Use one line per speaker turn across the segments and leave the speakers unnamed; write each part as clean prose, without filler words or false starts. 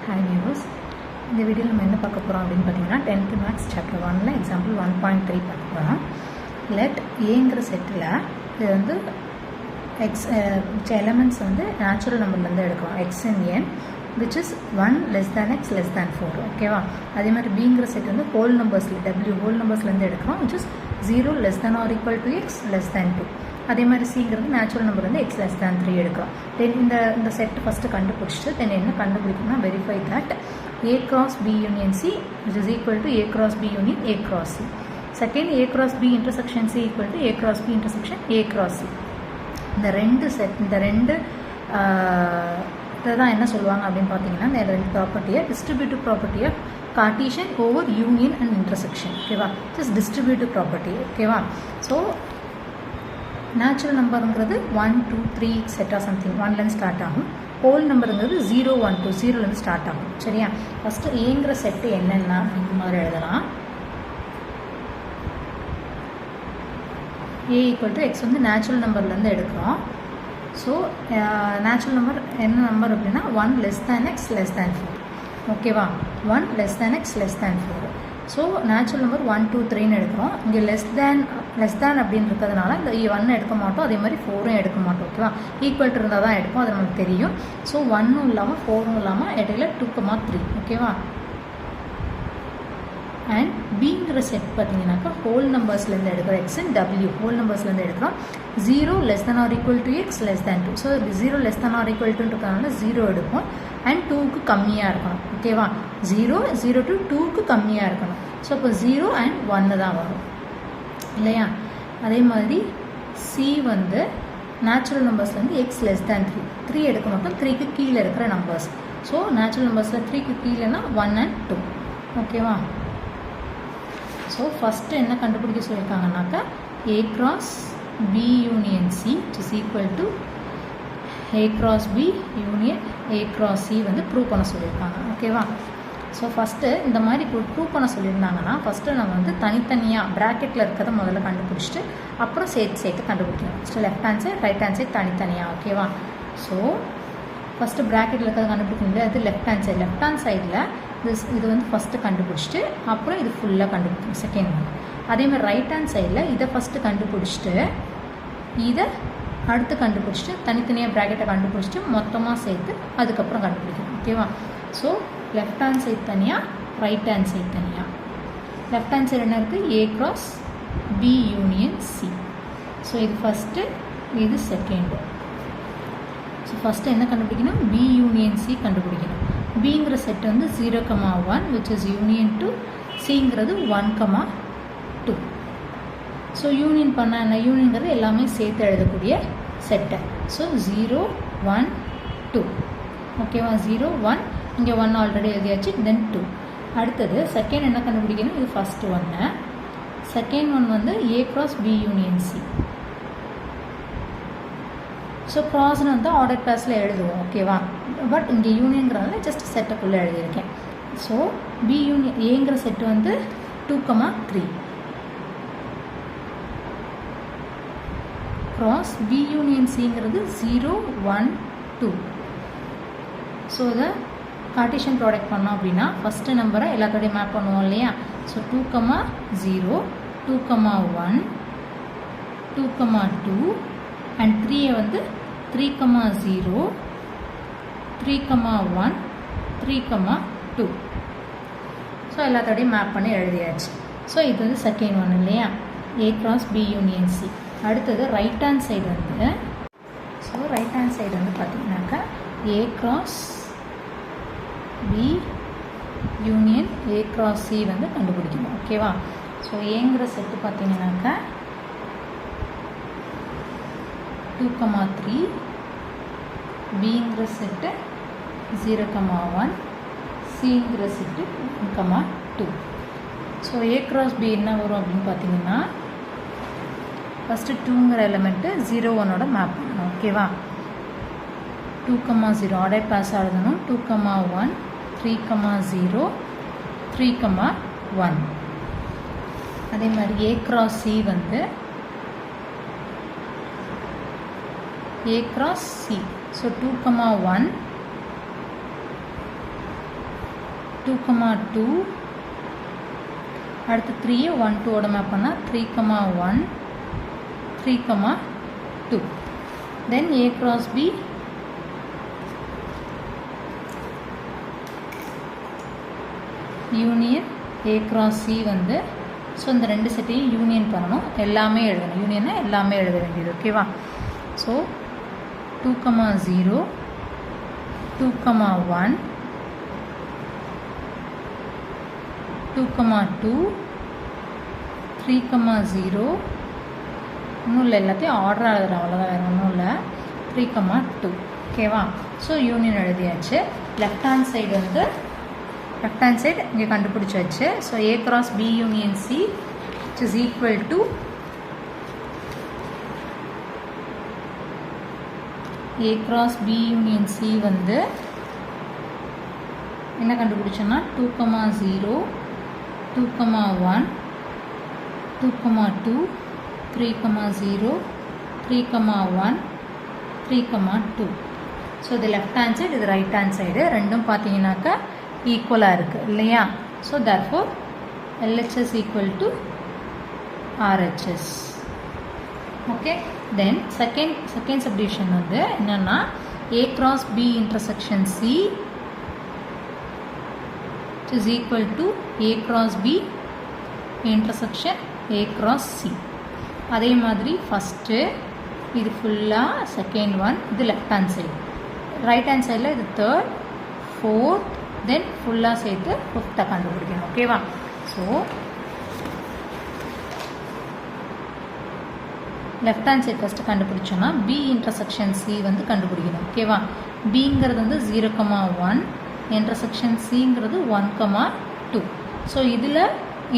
Hi viewers, இந்த வீடியோவில் நம்ம என்ன பார்க்க போகிறோம் அப்படின்னு பார்த்தீங்கன்னா 10th மேக்ஸ் சாப்டர் 1ல் எக்ஸாம்பிள் 1.3 பார்க்க போகிறோம். லெட் ஏங்கிற செட்டில் இது வந்து எக்ஸ் எலமெண்ட்ஸ் வந்து நேச்சுரல் நம்பர்லேருந்து எடுக்கிறோம். X in n which is 1 less than x less than 4. ஓகேவா? அதே மாதிரி பிங்கிற செட் வந்து ஹோல் நம்பர்ஸில் ஹோல் நம்பர்ஸ்லேருந்து எடுக்கிறோம். Which is 0 less than or equal to x less than 2. அதே மாதிரி சிங்கிறது நேச்சுரல் நம்பர் வந்து எக்ஸ் லெஸ் தேன் 3 எடுக்கிறோம். தென் இந்த செட் ஃபஸ்ட்டு கண்டுபிடிச்சிட்டு தென் என்ன கண்டுபிடிக்கணும்னா verify that A cross B union C which is equal to A cross B union A cross C. Second A cross B intersection C equal to A cross B intersection A cross C. இந்த ரெண்டு தான் என்ன சொல்லுவாங்க அப்படின்னு பார்த்தீங்கன்னா இந்த ரெண்டு ப்ராப்பர்ட்டியை டிஸ்ட்ரிபியூட்டிவ் ப்ராப்பர்ட்டியை cartesian over union and intersection. ஓகேவா? Just distributive property. ஓகேவா? ஸோ நேச்சுரல் நம்பருங்கிறது 1 2 3 செட்டாக சம்திங் 1லேருந்து ஸ்டார்ட் ஆகும். ஹோல் நம்பருங்கிறது 0 1 2 0லேருந்து ஸ்டார்ட் ஆகும். சரியா? ஃபஸ்ட்டு ஏங்கிற செட்டு என்னென்னா இந்த மாதிரி எழுதலாம். ஏ ஈக்குவல் டு எக்ஸ் வந்து நேச்சுரல் நம்பர்லேருந்து எடுக்கிறோம். ஸோ நேச்சுரல் நம்பர் என்ன நம்பர் அப்படின்னா 1 less than x less than 4. ஓகேவா? 1 less than x less than 4. So natural number 1 2 3ன்னு எடுக்கிறோம். இங்கே லெஸ் தேன் அப்படின்னு இருக்கிறதுனால இந்த 1 எடுக்க மாட்டோம், அதே மாதிரி 4ம் எடுக்க மாட்டோம். ஓகேவா? ஈக்குவல் டு இருந்தால் தான் எடுப்போம், அது நமக்கு தெரியும். ஸோ 1ம் இல்லாமல் 4ம் இல்லாமல் இடையில 2,3. ஓகேவா? அண்ட் பிங்கிற செட் பார்த்தீங்கன்னாக்கா ஹோல் நம்பர்ஸ்லேருந்து எடுக்கிறோம். எக்ஸ் அண்ட் டபிள்யூ ஹோல் நம்பர்ஸ்லேருந்து எடுக்கிறோம். 0 less than or equal to x less than 2. So 0 less than or equal to இருக்கிறதுனால 0 எடுப்போம். அண்ட் 2க்கு கம்மியாக இருக்கணும். ஓகேவா? 0 to 2க்கு கம்மியாக இருக்கணும். ஸோ இப்போ 0 அண்ட் 1 தான் வரும் இல்லையா? அதே மாதிரி சி வந்து நேச்சுரல் நம்பர்ஸ்லேருந்து எக்ஸ் லெஸ் தேன் 3 எடுக்க மாட்டோம். 3க்கு கீழே இருக்கிற நம்பர்ஸ். ஸோ நேச்சுரல் நம்பர்ஸில் 3க்கு கீழேனா 1 and 2. ஓகேவா? ஸோ ஃபஸ்ட்டு என்ன கண்டுபிடிக்க சொல்லியிருக்காங்கனாக்கா A cross B union C is equal to A cross B union A cross C வந்து ப்ரூவ் பண்ண சொல்லியிருக்காங்க. ஓகேவா? ஸோ ஃபஸ்ட்டு இந்த மாதிரி ப்ரூவ் பண்ண சொல்லியிருந்தாங்கன்னா ஃபஸ்ட்டு நம்ம வந்து தனித்தனியாக ப்ராக்கெட்டில் இருக்கிறத முதல்ல கண்டுபிடிச்சிட்டு அப்புறம் சேர்த்து கண்டுபிடிக்கணும். First left hand side right hand side தனித்தனியாக. ஓகேவா? ஸோ ஃபஸ்ட்டு ப்ராக்கெட்டில் இருக்கிறத கண்டுபிடிக்கணும். அது லெஃப்ட் ஹேண்ட் சைடில் இது வந்து ஃபஸ்ட்டு கண்டுபிடிச்சிட்டு அப்புறம் இது ஃபுல்லாக கண்டுபிடிக்கணும் செகண்ட் ஒன். அதேமாதிரி ரைட் ஹேண்ட் சைடில் இதை ஃபஸ்ட்டு கண்டுபிடிச்சிட்டு இதை அடுத்து கண்டுபிடிச்சிட்டு தனித்தனியாக ப்ராக்கெட்டை கண்டுபிடிச்சிட்டு மொத்தமாக சேர்த்து அதுக்கப்புறம் கண்டுபிடிக்கணும். ஓகேவா? ஸோ லெஃப்ட் ஹேண்ட் சைட் தனியாக ரைட் ஹேண்ட் சைட் தனியாக. லெஃப்ட் ஹேண்ட் சைடு என்ன இருக்குது? A cross B union C. So இது ஃபஸ்ட்டு, இது செகண்டு. ஸோ ஃபஸ்ட்டு என்ன கண்டுபிடிக்கணும்? பி யூனியன் சி கண்டுபிடிக்கணும். பிங்கிற செட் வந்து 0,1 விச் இஸ் யூனியன் டு சிங்கிறது 1,2. ஸோ யூனியன் பண்ண என்ன? யூனியன்கிறது எல்லாமே சேர்த்து எழுதக்கூடிய செட்டை. ஸோ 0 1 2. ஓகேவா? 0 1 இங்கே 1 ஆல்ரெடி எழுதியாச்சு. தென் 2. அடுத்தது செகண்ட் என்ன கண்டுபிடிக்கணும்? இது ஃபஸ்ட்டு ஒன்று. செகண்ட் ஒன் வந்து A cross B union C. So க்ராஸ்னு வந்து ஆர்டர் கிளாஸில் எழுதுவோம். ஓகேவா? பட் இங்கே யூனியன்கிறதுனால ஜஸ்ட் செட்டுக்குள்ளே எழுதியிருக்கேன். ஸோ பி யூனியன் ஏங்கிற செட்டு வந்து 2,3 க்ராஸ் பி யூனியன் சிங்கிறது 0 1 2. ஸோ இதை கார்ட்டீசியன் ப்ராடக்ட் பண்ணோம் அப்படின்னா ஃபஸ்ட்டு நம்பரை எல்லாத்தோடையும் மேப் பண்ணுவோம் இல்லையா? ஸோ 2,0 2,1 2,2 அண்ட் 3 வந்து 3,0 3,1 3,2. ஸோ எல்லாத்தோடையும் மேப் பண்ணி எழுதியாச்சு. ஸோ இது வந்து செகண்ட் ஒன் இல்லையா? A cross B union C. அடுத்தது ரைட் ஹேண்ட் சைடு வந்து பார்த்தீங்கன்னாக்கா A cross B union A cross C வந்து கண்டுபிடிக்கணும். ஓகேவா? ஸோ ஏங்கிற செட்டு பார்த்தீங்கன்னாக்கா 2,3 பிங்கிற செட்டு 0,1 சிங்கிற set 1,2. So A cross B என்ன வரும் அப்படின்னு பார்த்தீங்கன்னா ஃபஸ்ட்டு 2ங்கிற எலிமெண்ட்டு 0 1ஓட மேப் பண்ணணும். ஓகேவா? 2,0 ஆர்டர் பாஸ் ஆகுதுனும் 2,1 3,0 3,1. அதே மாதிரி ஏ கிராஸ் சி வந்து A cross C. So 2, 1, 2, அடுத்து 3 1 2 ஓட மேப் பண்ணால் 3, 1 3, 2. Then A cross B union A cross C வந்து ஸோ இந்த ரெண்டு செட்டையும் யூனியன் பண்ணணும், எல்லாமே எழுதணும். யூனியனை எல்லாமே எழுத வேண்டியது. ஓகேவா? ஸோ 2, 0 2, 1 2, 2 3, 0 இன்னும் இல்லை, எல்லாத்தையும் ஆர்டராக எழுதுகிறேன், அவ்வளோதான், வேறு ஒன்றும் இல்லை. 3, 2. ஓகேவா? ஸோ யூனியன் எழுதியாச்சு. லெஃப்ட் ஹேண்ட் சைடு வந்து லெஃப்ட் ஹேண்ட் சைடு இங்கே கண்டுபிடிச்சாச்சு. So A cross B union C which is equal to A cross B union C வந்து என்ன கண்டுபிடிச்சோன்னா 2, 0 2, 1 2, 2 3, 0 3, 1 3, 2. ஸோ இது லெஃப்ட் ஹேண்ட் சைடு, இது ரைட் ஹேண்ட் சைடு, ரெண்டும் பார்த்தீங்கன்னாக்கா ஈக்குவலாக இருக்குது இல்லையா? So therefore LHS equal to RHS. Okay, then second subdivision வந்து என்னென்னா A cross B intersection C is equal to A cross B intersection A cross C. அதே மாதிரி ஃபஸ்ட்டு இது ஃபுல்லாக, செகண்ட் ஒன் இது left hand side, right hand சைடில் இது third, fourth, தென் ஃபுல்லாக சேர்த்து ஃபிஃப்த்தை கண்டுபிடிக்கணும். ஓகேவா? So left hand side first கண்டுபிடிச்சோன்னா B இன்டர்செக்ஷன் C வந்து கண்டுபிடிக்கணும். ஓகேவா? Bங்கிறது வந்து 0, 1 இன்டர்செக்ஷன் Cங்கிறது 1, 2. ஸோ இதில்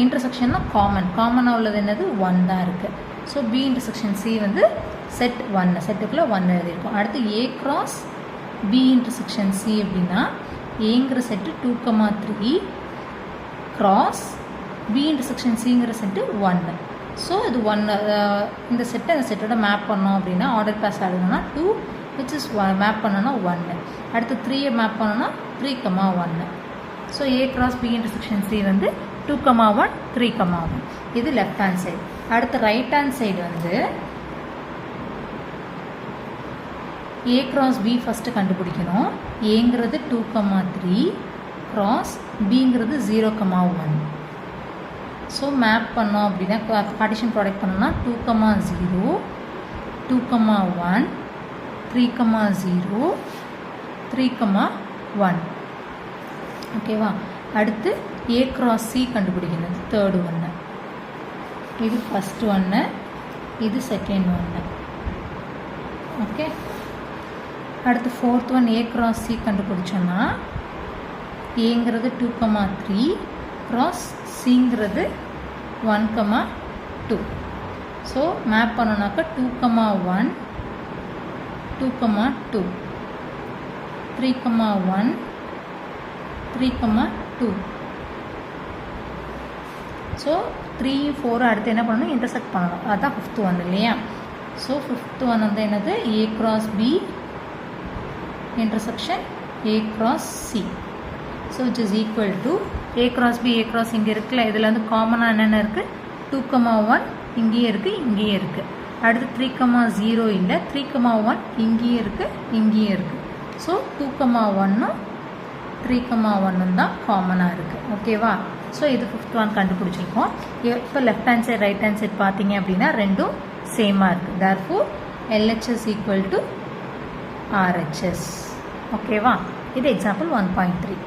இன்டர்செக்ஷன்னா காமனாக உள்ளது என்னது? 1 தான் இருக்குது. ஸோ B இன்டர்செக்ஷன் C வந்து செட் 1, செட்டுக்குள்ளே 1 எழுதியிருக்கும். அடுத்து A cross B intersection C அப்படின்னா ஏங்கிற செட்டு 2, 3 cross B இன்டர்செக்ஷன் Cங்கிற செட்டு 1. ஸோ இது 1, இந்த செட்டை இந்த செட்டோட மேப் பண்ணோம் அப்படின்னா ஆர்டர் கிளாஸ் ஆகணும்னா 2 which is மேப் பண்ணோன்னா 1. அடுத்து 3 மேப் பண்ணோன்னா 3, 1. So A cross B intersection C வந்து 2, 1 3, 1. இது லெஃப்ட் ஹேண்ட் சைடு. அடுத்து ரைட் ஹேண்ட் சைடு வந்து A cross B ஃபஸ்ட்டு கண்டுபிடிக்கணும். ஏங்கிறது 2, 3 cross Bங்கிறது 0, 1. ஸோ மேப் பண்ணோம் அப்படின்னா பார்ட்டிஷன் ப்ராடக்ட் பண்ணோம்னா 2, 0 2, 1 3, 0 3, 1. ஓகேவா? அடுத்து A cross C கண்டுபிடிக்கணும், தேர்டு ஒன்று, இது ஃபஸ்ட் ஒன்று, இது செகண்ட் ஒன்று. ஓகே, அடுத்து fourth one A cross C கண்டுபிடிச்சோன்னா ஏங்கிறது 2, 3 cross Cங்கிறது 1, 2. ஸோ மேப் பண்ணோன்னாக்கா 2, 1 2, 2 3, 1 3, 2. ஸோ 3, 4 அடுத்து என்ன பண்ணணும்? இன்டர்செக்ட் பண்ணணும். அதுதான் ஃபிஃப்த் ஒன் இல்லையா? ஸோ ஃபிஃப்த் ஒன் வந்து என்னது? A cross B intersection A cross C. So which is equal to A cross B, A cross இங்கே இருக்குல்ல, இதில் வந்து காமனாக என்னென்ன இருக்குது? 2, 1 இங்கேயே இருக்குது, இங்கேயே இருக்குது. அடுத்து 3, 0 இல்லை, 3, 1 இங்கேயே இருக்குது, இங்கேயே இருக்குது. ஸோ 2, 1 3, 1 தான் காமனாக இருக்குது. ஓகேவா? ஸோ இது ஃபிஃப்த் ஒன் கண்டுபிடிச்சிருக்கோம். இப்போ left hand side right hand side பார்த்தீங்க அப்படின்னா ரெண்டும் சேமாக இருக்குது. therefore LHS equal to RHS. ஓகேவா? இது எக்ஸாம்பிள் 1.3.